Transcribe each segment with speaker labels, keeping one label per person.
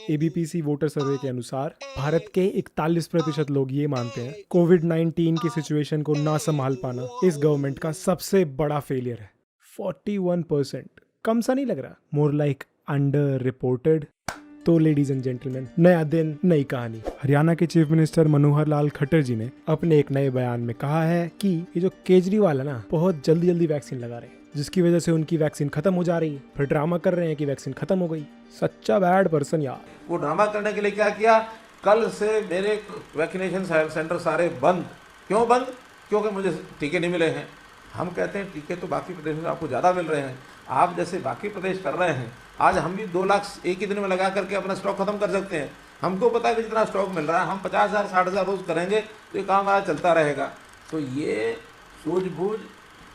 Speaker 1: एबीपीसी voter सर्वे के अनुसार भारत के 41% लोग ये मानते हैं कोविड-19 की सिचुएशन को ना संभाल पाना इस गवर्नमेंट का सबसे बड़ा फेलियर है। 41%, कम सा नहीं लग रहा? More like under reported. तो लेडीज एंड जेंटलमैन, नया दिन नई कहानी। हरियाणा के चीफ मिनिस्टर मनोहर लाल खट्टर जी ने अपने एक नए बयान में कहा है कि ये जो केजरीवाल है ना, बहुत जल्दी जल्दी वैक्सीन लगा रहे हैं, जिसकी वजह से उनकी वैक्सीन खत्म हो जा रही है। फिर ड्रामा कर रहे हैं कि वैक्सीन खत्म हो गई। सच्चा बैड पर्सन यार।
Speaker 2: वो ड्रामा करने के लिए क्या किया, कल से मेरे वैक्सीनेशन सेंटर सारे बंद। क्यों बंद? क्योंकि मुझे टीके नहीं मिले हैं। हम कहते हैं टीके तो बाकी प्रदेशों में आपको ज़्यादा मिल रहे हैं, आप जैसे बाकी प्रदेश कर रहे हैं। आज हम भी 2 लाख एक ही दिन में लगा करके अपना स्टॉक खत्म कर सकते हैं। हमको पता है कि जितना स्टॉक मिल रहा है, हम 50,000 60,000 रोज करेंगे तो ये काम हमारा चलता रहेगा। तो ये सूझबूझ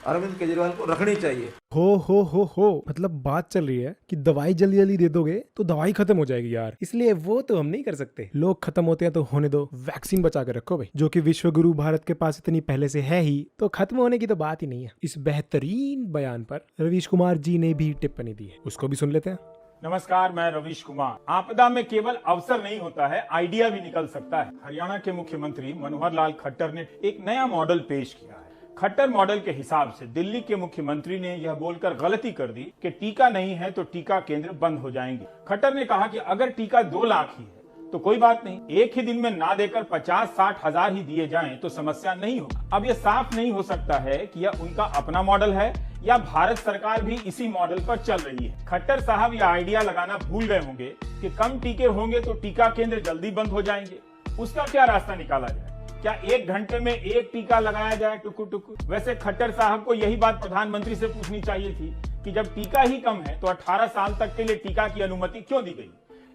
Speaker 2: अरविंद केजरीवाल को रखनी चाहिए।
Speaker 1: हो मतलब बात चल रही है कि दवाई जल्दी जल्दी दे दोगे तो दवाई खत्म हो जाएगी यार, इसलिए वो तो हम नहीं कर सकते। लोग खत्म होते हैं तो होने दो, वैक्सीन बचा के रखो भाई, जो कि विश्व गुरु भारत के पास इतनी पहले से है ही, तो खत्म होने की तो बात ही नहीं है। इस बेहतरीन बयान पर रवीश कुमार जी ने भी टिप्पणी दी है, उसको भी सुन लेते हैं।
Speaker 3: नमस्कार, मैं रवीश कुमार। आपदा में केवल अवसर नहीं होता है, आइडिया भी निकल सकता है। हरियाणा के मुख्यमंत्री मनोहर लाल खट्टर ने एक नया मॉडल पेश किया है। खट्टर मॉडल के हिसाब से दिल्ली के मुख्यमंत्री ने यह बोलकर गलती कर दी कि टीका नहीं है तो टीका केंद्र बंद हो जाएंगे। खट्टर ने कहा कि अगर टीका 2 लाख ही है तो कोई बात नहीं, एक ही दिन में ना देकर 50-60 हजार ही दिए जाएं तो समस्या नहीं हो। अब यह साफ नहीं हो सकता है कि यह उनका अपना मॉडल है या भारत सरकार भी इसी मॉडल पर चल रही है। खट्टर साहब यह आइडिया लगाना भूल गए होंगे कि कम टीके होंगे तो टीका केंद्र जल्दी बंद हो जाएंगे। उसका क्या रास्ता निकाला जाए? क्या 1 घंटे में 1 टीका लगाया जाए टुकु टुकु? वैसे खट्टर साहब को यही बात प्रधानमंत्री से पूछनी चाहिए थी कि जब टीका ही कम है तो 18 साल तक के लिए टीका की अनुमति क्यों दी गई?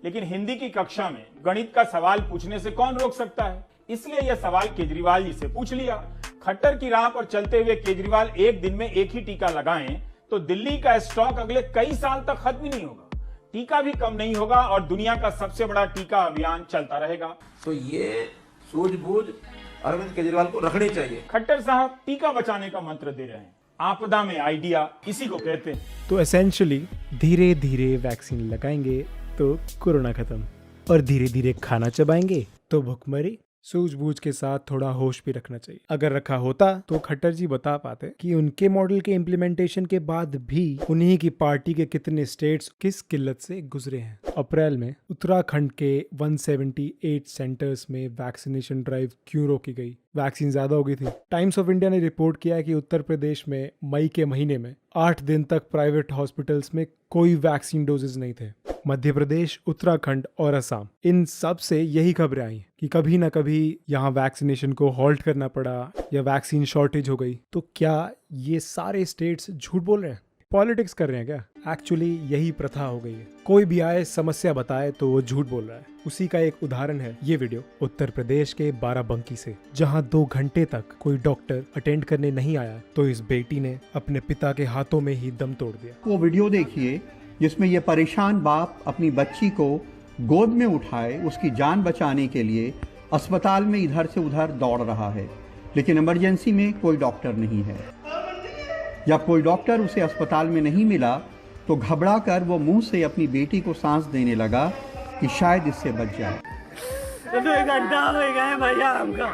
Speaker 3: लेकिन हिंदी की कक्षा में गणित का सवाल पूछने से कौन रोक सकता है? इसलिए यह सवाल केजरीवाल जी से पूछ लिया। खट्टर की राह पर चलते हुए केजरीवाल एक दिन में एक ही टीका लगाएं तो दिल्ली का स्टॉक अगले कई साल तक खत्म ही नहीं होगा, टीका भी कम नहीं होगा और दुनिया का सबसे बड़ा टीका अभियान चलता रहेगा।
Speaker 2: तो ये सूझबूझ अरविंद केजरीवाल को रखनी चाहिए।
Speaker 3: खट्टर साहब टीका बचाने का मंत्र दे रहे हैं, आपदा में आइडिया इसी को कहते हैं।
Speaker 1: तो एसेंशियली धीरे धीरे वैक्सीन लगाएंगे तो कोरोना खत्म, और धीरे धीरे खाना चबाएंगे तो भुखमरी। सूझबूझ के साथ थोड़ा होश भी रखना चाहिए। अगर रखा होता तो खट्टर जी बता पाते कि उनके मॉडल के इम्प्लीमेंटेशन के बाद भी उन्हीं की पार्टी के कितने स्टेट्स किस किल्लत से गुजरे हैं। अप्रैल में उत्तराखंड के 178 सेंटर्स में वैक्सीनेशन ड्राइव क्यों रोकी गई? वैक्सीन ज्यादा हो गई थी। टाइम्स ऑफ इंडिया ने रिपोर्ट किया है कि उत्तर प्रदेश में मई के महीने में 8 दिन तक प्राइवेट हॉस्पिटल्स में कोई वैक्सीन डोजेज नहीं थे। मध्य प्रदेश, उत्तराखंड और असम, इन सब से यही खबरें आई कि कभी ना कभी यहाँ वैक्सीनेशन को हॉल्ट करना पड़ा या वैक्सीन शॉर्टेज हो गई। तो क्या ये सारे स्टेट्स झूठ बोल रहे हैं, पॉलिटिक्स कर रहे हैं क्या? एक्चुअली यही प्रथा हो गई है, कोई भी आए समस्या बताए तो वो झूठ बोल रहा है। उसी का एक उदाहरण है ये वीडियो उत्तर प्रदेश के बाराबंकी से, जहां 2 घंटे तक कोई डॉक्टर अटेंड करने नहीं आया तो इस बेटी ने अपने पिता के हाथों में ही दम तोड़ दिया।
Speaker 4: वो वीडियो देखिए जिसमें ये परेशान बाप अपनी बच्ची को गोद में उठाए उसकी जान बचाने के लिए अस्पताल में इधर से उधर दौड़ रहा है, लेकिन इमरजेंसी में कोई डॉक्टर नहीं है। जब कोई डॉक्टर उसे अस्पताल में नहीं मिला तो घबरा कर वो मुंह से अपनी बेटी को सांस देने लगा कि शायद इससे बच जाए।
Speaker 5: 2 घंटा हो गए भैया, हमका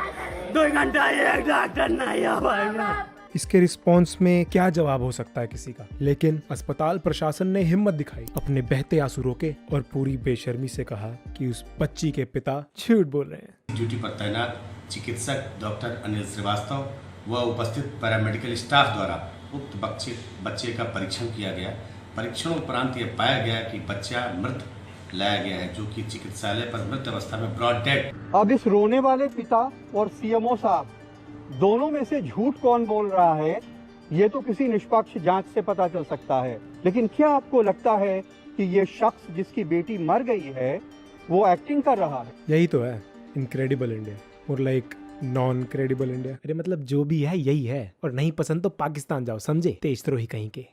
Speaker 5: 2 घंटा एक डॉक्टर नहीं आ पाएगा।
Speaker 1: इसके रिस्पॉन्स में क्या जवाब हो सकता है किसी का? लेकिन अस्पताल प्रशासन ने हिम्मत दिखाई, अपने बहते आंसू रोके और पूरी बेशर्मी से कहा कि उस बच्ची के पिता झूठ बोल रहे हैं।
Speaker 6: ड्यूटी पर तैनात चिकित्सक डॉक्टर अनिल श्रीवास्तव व उपस्थित पैरामेडिकल स्टाफ द्वारा उक्त बच्चे का परीक्षण किया गया। परीक्षण उपरांत यह पाया गया कि बच्चा मृत लाया गया है, जो कि चिकित्सालय पर मृत अवस्था में ब्रॉड डेड।
Speaker 4: अब इस रोने वाले पिता और सीएमओ साहब दोनों में से झूठ कौन बोल रहा है, ये तो किसी निष्पक्ष जांच से पता चल सकता है। लेकिन क्या आपको लगता है कि ये शख्स जिसकी बेटी मर गई है वो एक्टिंग कर रहा है?
Speaker 1: यही तो है इनक्रेडिबल इंडिया, और लाइक नॉन क्रेडिबल इंडिया। अरे मतलब जो भी है यही है, और नहीं पसंद तो पाकिस्तान जाओ, समझे? तेज तो ही कहीं के।